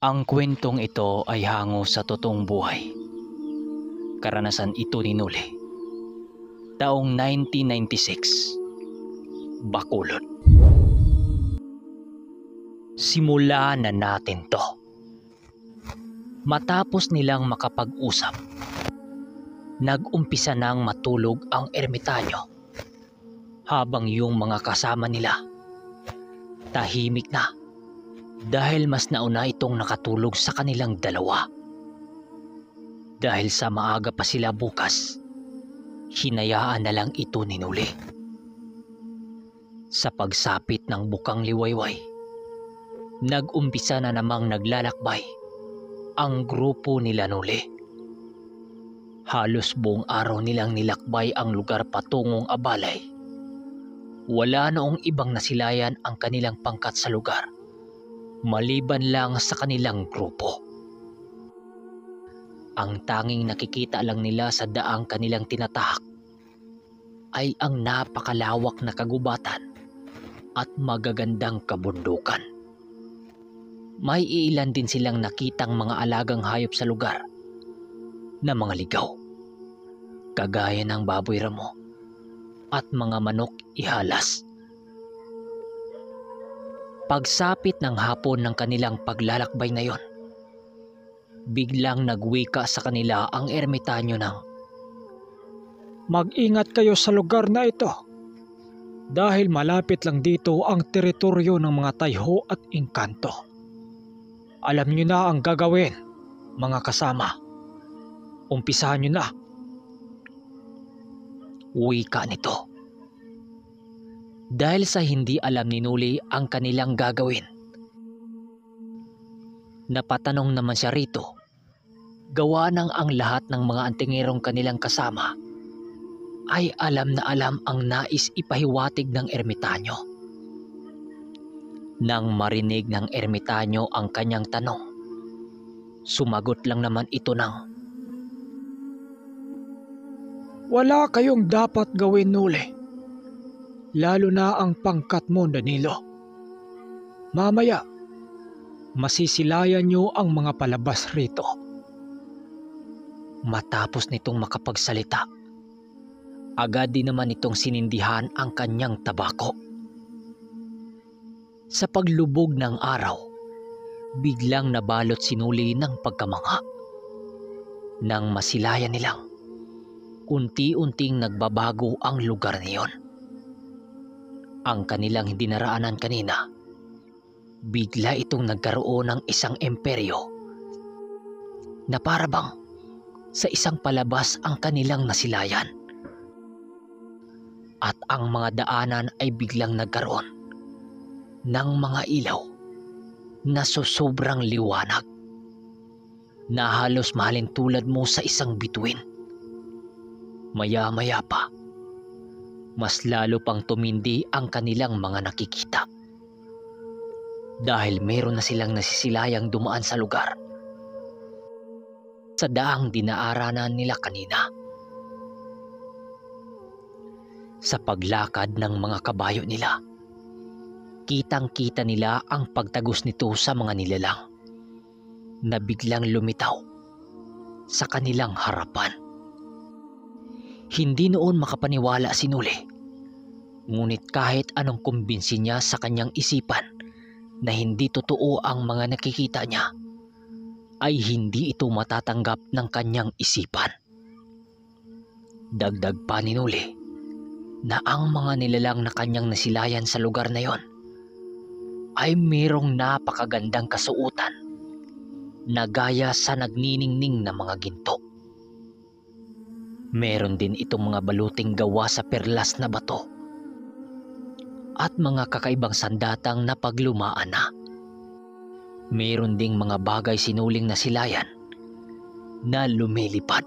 Ang kwentong ito ay hango sa totoong buhay. Karanasan ito ni Noli. Taong 1996, Bacolod. Simula na natin to. Matapos nilang makapag-usap, nag-umpisa nang matulog ang ermitanyo habang yung mga kasama nila tahimik na dahil mas nauna itong nakatulog sa kanilang dalawa. Dahil sa maaga pa sila bukas, hinayaan na lang ito ni Noli. Sa pagsapit ng bukang liwayway, nag-umpisa na namang naglalakbay ang grupo nila Noli. Halos buong araw nilang nilakbay ang lugar patungong Abalay. Wala noong ibang nasilayan ang kanilang pangkat sa lugar, maliban lang sa kanilang grupo. Ang tanging nakikita lang nila sa daang kanilang tinatahak ay ang napakalawak na kagubatan at magagandang kabundukan. May ilan din silang nakitang mga alagang hayop sa lugar na mga ligaw, kagaya ng baboy ramo at mga manok ihalas. Pagsapit ng hapon ng kanilang paglalakbay na yon, biglang nagwika sa kanila ang ermitanyo ng, "Mag-ingat kayo sa lugar na ito dahil malapit lang dito ang teritoryo ng mga tayho at engkanto. Alam nyo na ang gagawin, mga kasama. Umpisahan nyo na." Wika nito. Dahil sa hindi alam ni Noli ang kanilang gagawin, napatanong naman siya rito. Gawa ng ang lahat ng mga antingerong kanilang kasama ay alam na alam ang nais ipahiwatig ng ermitanyo. Nang marinig ng ermitanyo ang kanyang tanong, sumagot lang naman ito ng, "Wala kayong dapat gawin, Noli. Lalo na ang pangkat mo, Danilo. Mamaya, masisilayan nyo ang mga palabas rito." Matapos nitong makapagsalita, agad din naman itong sinindihan ang kanyang tabako. Sa paglubog ng araw, biglang nabalot si Noli ng pagkamangha. Nang masilayan nilang, unti-unting nagbabago ang lugar niyon. Ang kanilang hindi naraanan kanina, bigla itong nagkaroon ng isang imperyo na para bang sa isang palabas ang kanilang nasilayan. At ang mga daanan ay biglang nagkaroon ng mga ilaw na sobrang liwanag na halos mahalin tulad mo sa isang bituin. Maya-maya pa, mas lalo pang tumindi ang kanilang mga nakikita. Dahil meron na silang nasisilayang dumaan sa lugar, sa daang dinaaranan nila kanina. Sa paglakad ng mga kabayo nila, kitang-kita nila ang pagtagos nito sa mga nilalang na biglang lumitaw sa kanilang harapan. Hindi noon makapaniwala si Noli, ngunit kahit anong kumbinsi niya sa kanyang isipan na hindi totoo ang mga nakikita niya, ay hindi ito matatanggap ng kanyang isipan. Dagdag pa ni Noli na ang mga nilalang na kanyang nasilayan sa lugar na yon ay mayroong napakagandang kasuotan na gaya sa nagniningning na mga ginto. Meron din itong mga baluting gawa sa perlas na bato at mga kakaibang sandatang napaglumaan na. Meron ding mga bagay sinuling nasilayan na lumilipad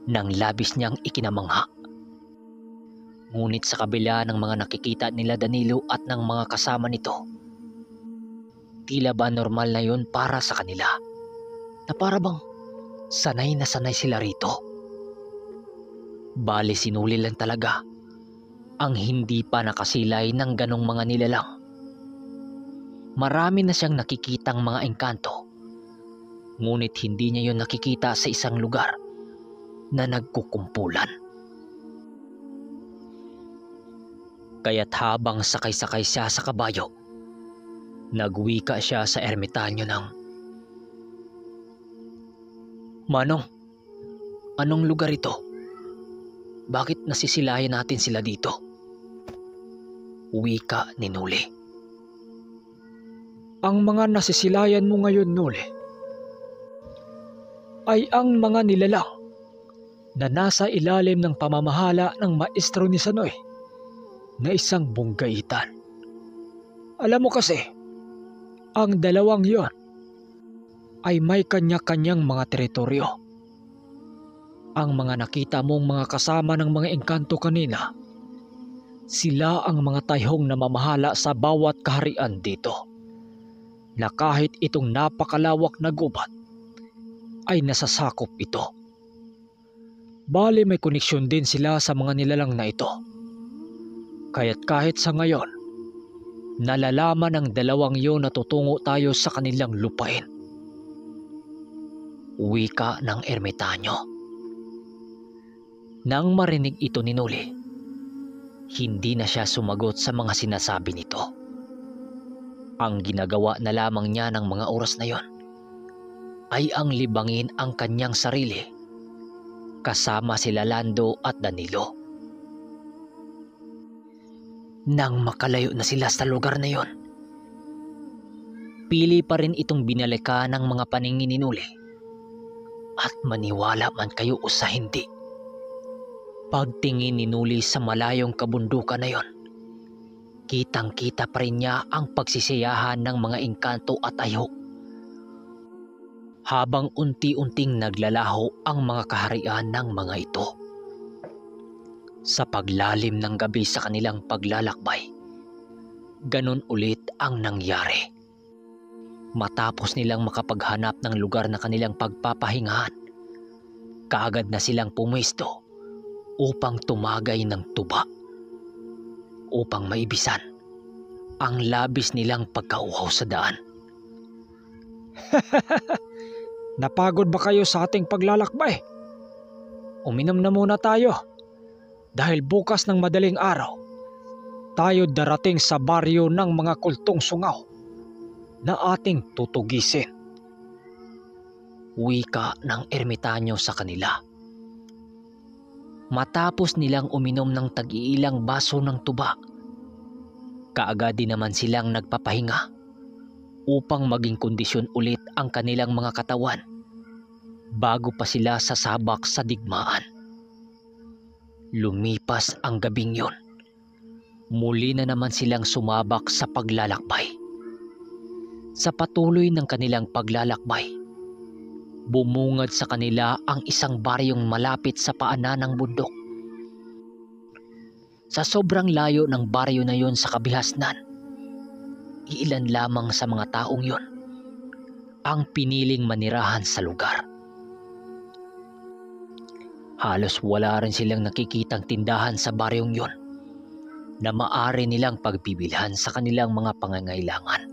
nang labis niyang ikinamangha. Ngunit sa kabila ng mga nakikita nila Danilo at ng mga kasama nito, tila ba normal na yun para sa kanila, na para bang sanay na sanay sila rito. Bali sinuli lang talaga ang hindi pa nakasilay ng ganong mga nilalang. Marami na siyang nakikitang mga engkanto, ngunit hindi niya yon nakikita sa isang lugar na nagkukumpulan. Kaya't habang sakay-sakay siya sa kabayo, nagwika siya sa ermitanyo ng, "Manong, anong lugar ito? Bakit nasisilayan natin sila dito?" Wika ni Nuli. Ang mga nasisilayan mo ngayon, Nuli, ay ang mga nilalang na nasa ilalim ng pamamahala ng maestro ni Sanoy na isang bunggaitan. Alam mo kasi, ang dalawang yon ay may kanya-kanyang mga teritoryo. Ang mga nakita mong mga kasama ng mga engkanto kanina, sila ang mga tayhong namamahala sa bawat kaharian dito, na kahit itong napakalawak na gubat ay nasasakop ito. Bali may koneksyon din sila sa mga nilalang na ito. Kaya't kahit sa ngayon, nalalaman ng dalawang yun na tutungo tayo sa kanilang lupain. Wika ng ermitanyo. Nang marinig ito ni Nuli, hindi na siya sumagot sa mga sinasabi nito. Ang ginagawa na lamang niya ng mga oras na yon ay ang libangin ang kanyang sarili kasama sila Lando at Danilo. Nang makalayo na sila sa lugar na yon, pili pa rin itong binalika ng mga paningin ni Nuli. At maniwala man kayo o sa hindi, pagtingin ni Nuli sa malayong kabundukan na yon, kitang-kita pa rin niya ang pagsisiyahan ng mga engkanto at ayho. Habang unti-unting naglalaho ang mga kaharian ng mga ito. Sa paglalim ng gabi sa kanilang paglalakbay, ganun ulit ang nangyari. Matapos nilang makapaghanap ng lugar na kanilang pagpapahingahan, kaagad na silang pumwesto upang tumagay ng tuba, upang maibisan ang labis nilang pagkauhaw sa daan. Napagod ba kayo sa ating paglalakbay? Uminom na muna tayo dahil bukas ng madaling araw tayo darating sa baryo ng mga kultong sungaw na ating tutugisin. Wika ng ermitanyo sa kanila. Matapos nilang uminom ng tag-iilang baso ng tuba, kaagad din naman silang nagpapahinga upang maging kondisyon ulit ang kanilang mga katawan bago pa sila sasabak sa digmaan. Lumipas ang gabing yon. Muli na naman silang sumabak sa paglalakbay. Sa patuloy ng kanilang paglalakbay, bumungad sa kanila ang isang baryong malapit sa paanan ng bundok. Sa sobrang layo ng baryo na yon sa kabihasnan, iilan lamang sa mga taong yon ang piniling manirahan sa lugar. Halos wala rin silang nakikitang tindahan sa baryong yon na maaari nilang pagbibilhan sa kanilang mga pangangailangan.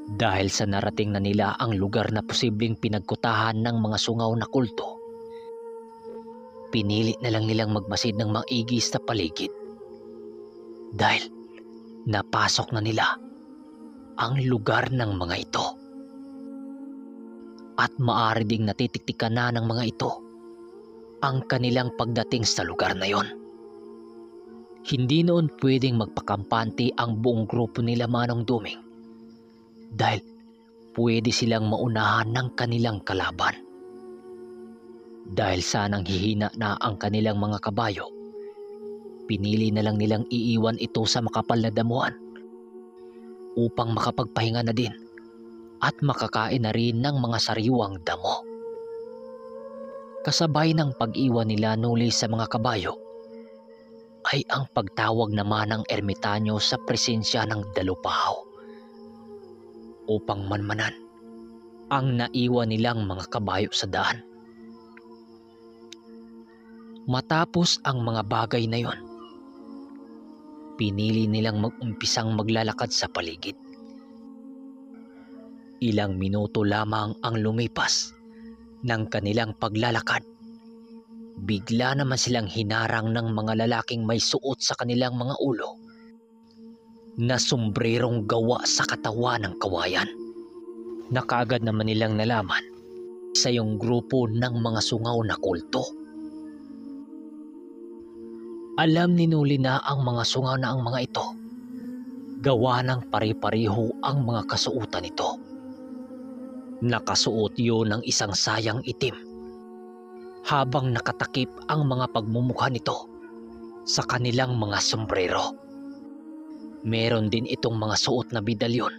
Dahil sa narating na nila ang lugar na posibleng pinagkutahan ng mga sungaw na kulto, pinili na lang nilang magmasid ng maigi sa paligid. Dahil napasok na nila ang lugar ng mga ito. At maaari ding natitiktikan na ng mga ito ang kanilang pagdating sa lugar na yon. Hindi noon pwedeng magpakampante ang buong grupo nila Manong Duming dahil pwede silang maunahan ng kanilang kalaban. Dahil sanang hihina na ang kanilang mga kabayo, pinili na lang nilang iiwan ito sa makapal na damuhan upang makapagpahinga na din at makakain na rin ng mga sariwang damo. Kasabay ng pag-iwan nila Nuli sa mga kabayo ay ang pagtawag naman ng ermitanyo sa presensya ng dalupahaw upang manmanan ang naiwan nilang mga kabayo sa daan. Matapos ang mga bagay na yon, pinili nilang mag-umpisang maglalakad sa paligid. Ilang minuto lamang ang lumipas ng kanilang paglalakad. Bigla naman silang hinarang ng mga lalaking may suot sa kanilang mga ulo na sombrerong gawa sa katawan ng kawayan. Nakaagad naman nilang nalaman sa yung grupo ng mga sungaw na kulto. Alam ni Noli na ang mga sungaw na ang mga ito, gawa ng pare-pareho ang mga kasuotan nito. Nakasuot yun ng isang sayang itim, habang nakatakip ang mga pagmumukha nito sa kanilang mga sombrero. Meron din itong mga suot na medalyon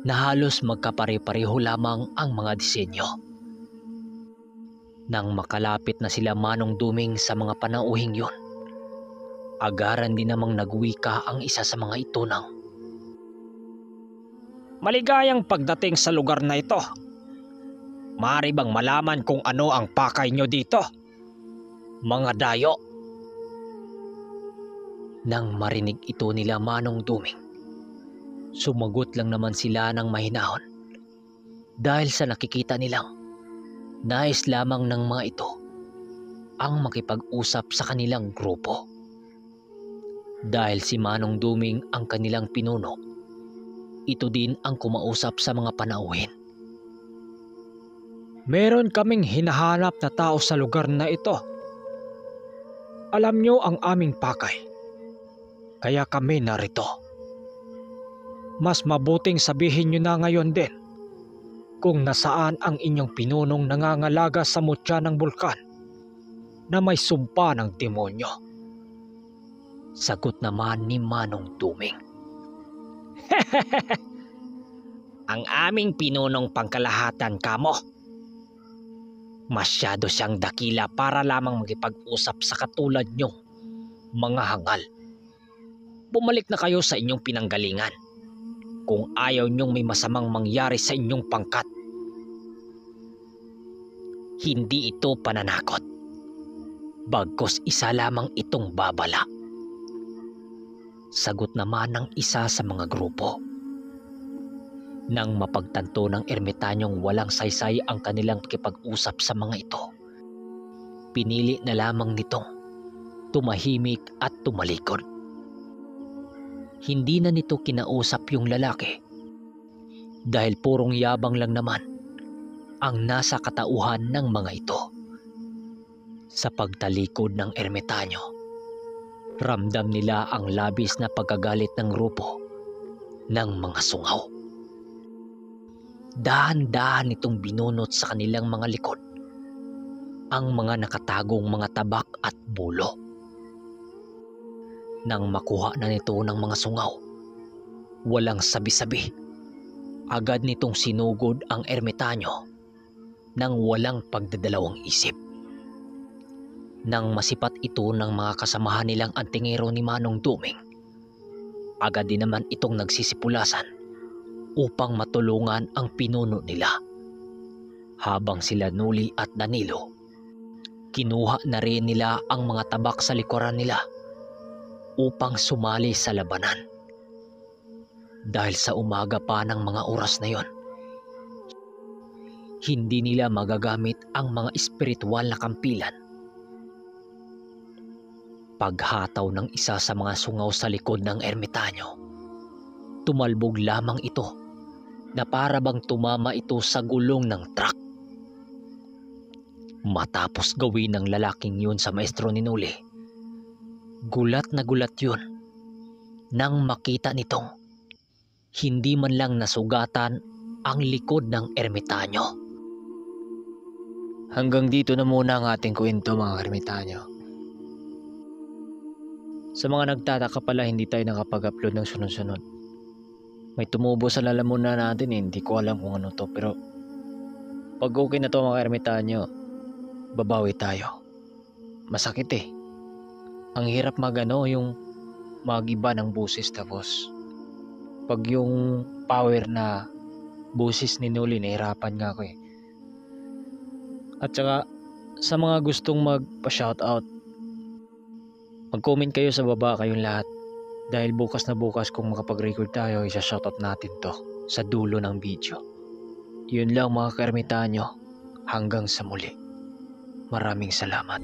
na halos magkapare-pareho lamang ang mga disenyo. Nang makalapit na sila Manong Duming sa mga panauhing yon, agaran din namang nagwika ang isa sa mga ito ng, Maligayang pagdating sa lugar na ito. Maaari bang malaman kung ano ang pakay nyo dito, mga dayo? Nang marinig ito nila Manong Duming, sumagot lang naman sila ng mahinahon dahil sa nakikita nilang nais lamang ng mga ito ang makipag-usap sa kanilang grupo. Dahil si Manong Duming ang kanilang pinuno, ito din ang kumausap sa mga panauhin. Meron kaming hinahanap na tao sa lugar na ito. Alam nyo ang aming pakay, kaya kami narito. Mas mabuting sabihin nyo na ngayon din kung nasaan ang inyong pinunong nangangalaga sa mutya ng bulkan na may sumpa ng demonyo. Sagot naman ni Manong Duming. Ang aming pinunong pangkalahatan kamo. Masyado siyang dakila para lamang magipag-usap sa katulad nyong mga hangal. Bumalik na kayo sa inyong pinanggalingan kung ayaw nyong may masamang mangyari sa inyong pangkat. Hindi ito pananakot, bagkus isa lamang itong babala. Sagot naman ng isa sa mga grupo. Nang mapagtanto ng ermitanyong walang saysay ang kanilang pakipag-usap sa mga ito, pinili na lamang nitong tumahimik at tumalikod. Hindi na nito kinausap yung lalaki dahil purong yabang lang naman ang nasa katauhan ng mga ito. Sa pagtalikod ng ermitanyo, ramdam nila ang labis na pagkagalit ng grupo ng mga sungaw. Dahan-dahan itong binunot sa kanilang mga likod ang mga nakatagong mga tabak at bulo. Nang makuha na nito ng mga sungaw, walang sabi-sabi, agad nitong sinugod ang ermitanyo nang walang pagdadalawang isip. Nang masipat ito ng mga kasamahan nilang antingero ni Manong Duming, agad din naman itong nagsisipulasan upang matulungan ang pinuno nila. Habang sila Noli at Danilo, kinuha na rin nila ang mga tabak sa likuran nila upang sumali sa labanan. Dahil sa umaga pa ng mga oras na yon, hindi nila magagamit ang mga espiritual na kampilan. Paghataw ng isa sa mga sungaw sa likod ng ermitanyo, tumalbog lamang ito na para bang tumama ito sa gulong ng truck. Matapos gawin ng lalaking yun sa maestro ni Noli, gulat na gulat yun nang makita nitong hindi man lang nasugatan ang likod ng ermitanyo. Hanggang dito na muna ang ating kwento, mga ermitanyo. Sa mga nagtataka pala, hindi tayo nakapag-upload ng sunod-sunod. May tumubo sa lalamunan natin hindi ko alam kung ano to, pero pag okay na to, mga ermitanyo, babawi tayo. Masakit eh. Ang hirap yung mag-iba ng busis, tapos pag yung power na busis ni Noli, nahirapan nga ako eh. At saka sa mga gustong magpa-shoutout, Mag-comment kayo sa baba kayong lahat. Dahil bukas na bukas kung makapag-record tayo, isa-shoutout natin to sa dulo ng video. Yun lang mga ka-ermitanyo. Hanggang sa muli. Maraming salamat.